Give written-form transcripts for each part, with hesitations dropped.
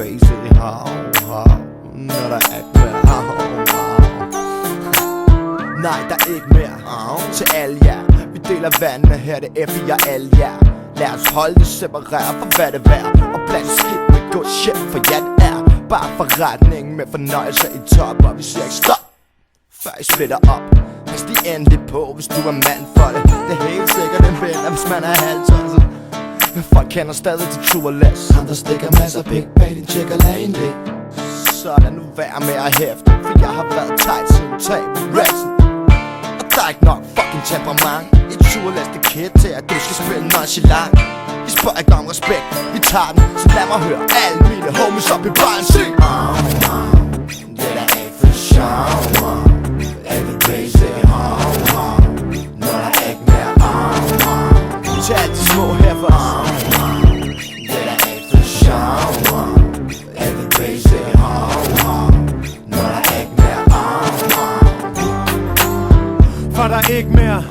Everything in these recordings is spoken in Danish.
crazy, når der er ikke mere. Nej, der er ikke mere til alle jer. Vi deler vandene her, det efter jeg alle jer. Lad os holde det separeret for hvad det værd. Og bland skidt med good shit, for ja det er bare forretning med fornøjelse i top. Og vi siger ikke stop, før I splitter op. Hvis de endelig på, hvis du er mand for det. Det er helt sikkert en vinder, hvis man er halvtosset. Men folk kender stadig til true og less. Ham der stikker masser pik bag din tjek og lad en det. Så lad nu være med at hæfte, for jeg har været tight siden tag på racen. Og der er ikke nok fucking temperament i true og less det kid til at du skal spille nonchalant. Vi spørger ikke om respekt, vi tager den. Så lad mig høre alle mine homies op i baren syg. Det der er for sjov. Er det crazy, når der er ikke mere. Til alle de små herfra. Det der er for sjov. Er det crazy, når der er ikke mere. For der er ikke mere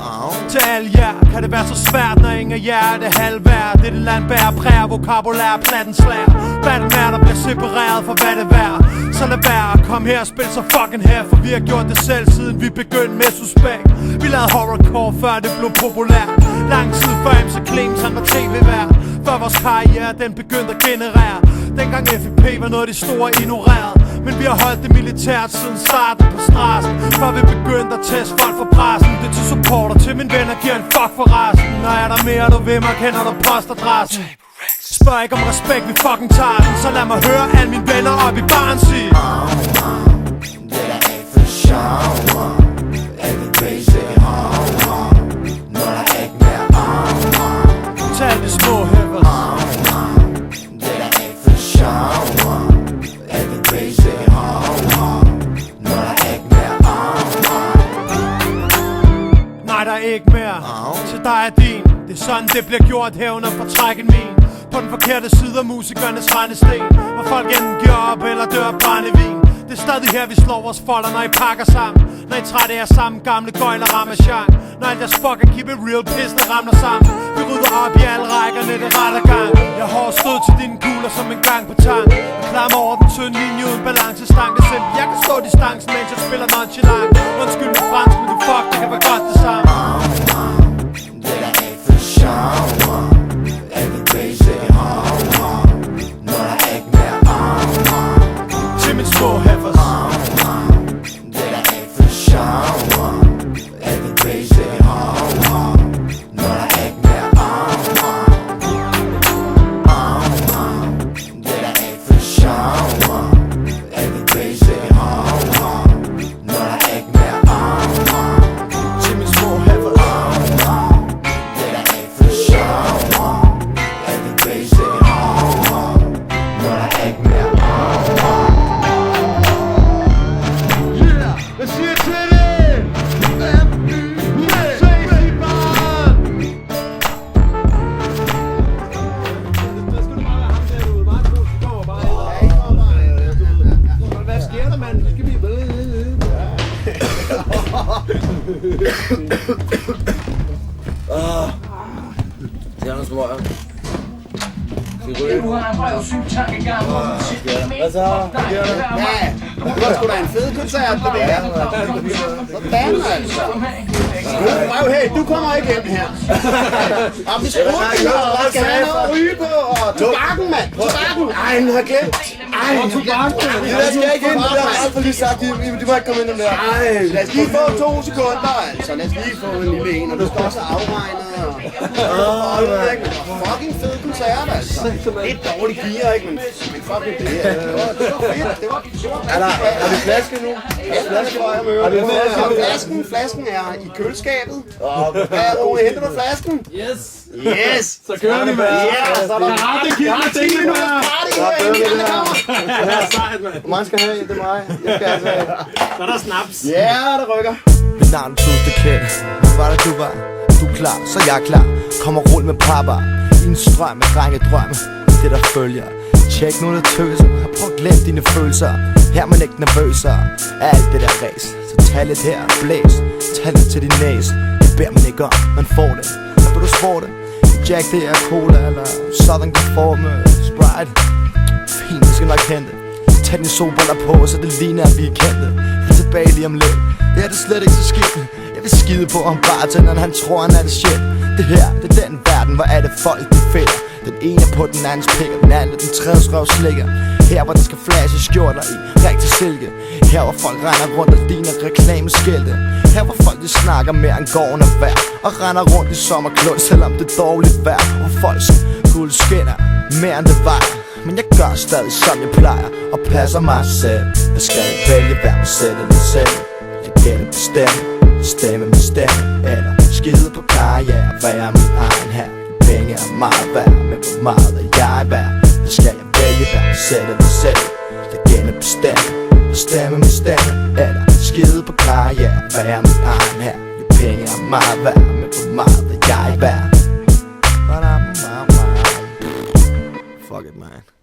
til alle jer. Kan det være så svært, når ingen af jer er det halvværd? Det er det land bærer præger, vokabulær, platten slager. Batten er, der bliver separeret for hvad det værd. Så lad være at komme her og spille så fucking her. For vi har gjort det selv, siden vi begyndte med Suspekt. Vi lavede horrorcore, før det blev populært. Lang tid før MC Clems, han var tv-vært. Før vores karriere, den begyndte at generere. Dengang FIP var noget de store ignoreret. Men vi har holdt det militært siden starten på strassen. Før vi begyndte at teste folk for pressen. Det er til supporter, til mine venner giver en fuck for resten. Og er der mere du vil mig, kender du postadressen. Spørg ikke om respekt, vi fucking tager den. Så lad mig høre alle mine venner op i baren sige. Det der er for sjov. Er det crazy, når der er ikke mere. Til alle de små hæppers. Det der er for sjov. Er det crazy, når der er ikke mere. Nej, der er ikke mere til dig er din. Det er sådan det bliver gjort herunder for trækken min. På den forkerte side af musikernes rendesten, hvor folk enten giver op eller dør af brændevin. Det er stadig her vi slår vores folder, når I pakker sammen. Når I trætte af sammen, gamle gøjler rammer sjang. Når alt jeres fucking keep it real piss, der ramler sammen. Vi rydder op i alle rækkerne, det retter gang. Jeg har stød til dine kugler som en gang på tang. Jeg klammer over den tynde linje uden balancestang. Det er simpelt, jeg kan stå distancen, mens jeg spiller nonchalant. Undskyld med fransk, men du fuck, det kan være godt det samme. Det der er for sjov. Er det crazy, når der er ikke mere. Til mine små hæppers. Det der er for sjov. Er det crazy, når der er ikke mere. Det der er for sjov. Er det crazy, når der er ikke mere. Til mine små hæppers. Det der er for sjov. Er det crazy, når der er ikke mere. Hvad siger til det? Hvad sker der, mand? Skal vi Det er nogle smøger. Nu har jeg jo sygt tankegang. Hvad så? Ja, det var sgu da en fed koncert på det her. Sådan altså. Hey, du kommer ikke hjem her. Og vi skal ud, og skal have noget at ryge på, og tobakken, mand. Tobakken. Ej, den har glemt. Ej, tobakken. Det der skal ikke ind. Det har alt for lige sagt. De må ikke komme ind om der. Ej, lad os lige få 2 sekunder, altså. Lad os lige få en lille en, og du skal også afregne. Fucking fed koncert, altså. Lidt dårlig gear, ikke? Men fucking det her. Det var fedt. Det var Er vi flaske nu? Flasken er i køleskabet. Ja, Rune, henter du flasken? Yes! Så kører vi, mand. Ja, så er der Party herinde i den kammer. Det er sejt, mand. Hvor mange skal have? Det er mig. Jeg skal altså have. Så er der snaps. Ja, det rykker. Mit navn er Tuste Kjeld. Var det du var? Du er klar, så jeg er klar. Kom og rul med papper. I en strøm af drengedrømme. Det der følger. Tjek nu det tøser. Prøv at glemme dine følelser. Her er man ikke nervøser. Alt det der ræs. Så tag lidt her, blæs. Tag lidt til din næse. Det beder man ikke om, man får det. Hvad vil du spore det? Jack det er cola eller Southern California Sprite. Fint, vi skal nok hente. Tag din solbriller på, så det ligner at vi er kendte. Jeg er tilbage lige om lidt. Det er det slet ikke så skidt. Jeg vil skide på om bartenderen, han tror han er det shit. Det her, det er den verden, hvor er det folk de fælder. Den ene på den andens pik, og den anden den tredje røv slikker. Her hvor den skal flashe skjorter i rigtig silke. Her hvor folk render rundt og ligner reklameskilte. Her hvor folk de snakker mere end gården er værd, og render rundt i sommerklund, selvom det er dårligt vejr. Og folks guld skinner mere end det var. Men jeg gør stadig som jeg plejer, og passer mig selv. Jeg skal ikke vælge hver mig selv eller selv. Jeg kan bestemme, stemme med stemme. Eller skide på karriere, være min egen her. Penge er meget værd, men hvor meget er jeg værd? Så skal jeg vælge hver mig selv eller selv. Jeg kan bestemme, stemme med stemme. Eller skide på karriere, være min egen her. Penge er meget værd, men hvor meget er jeg værd? Fuck it, man.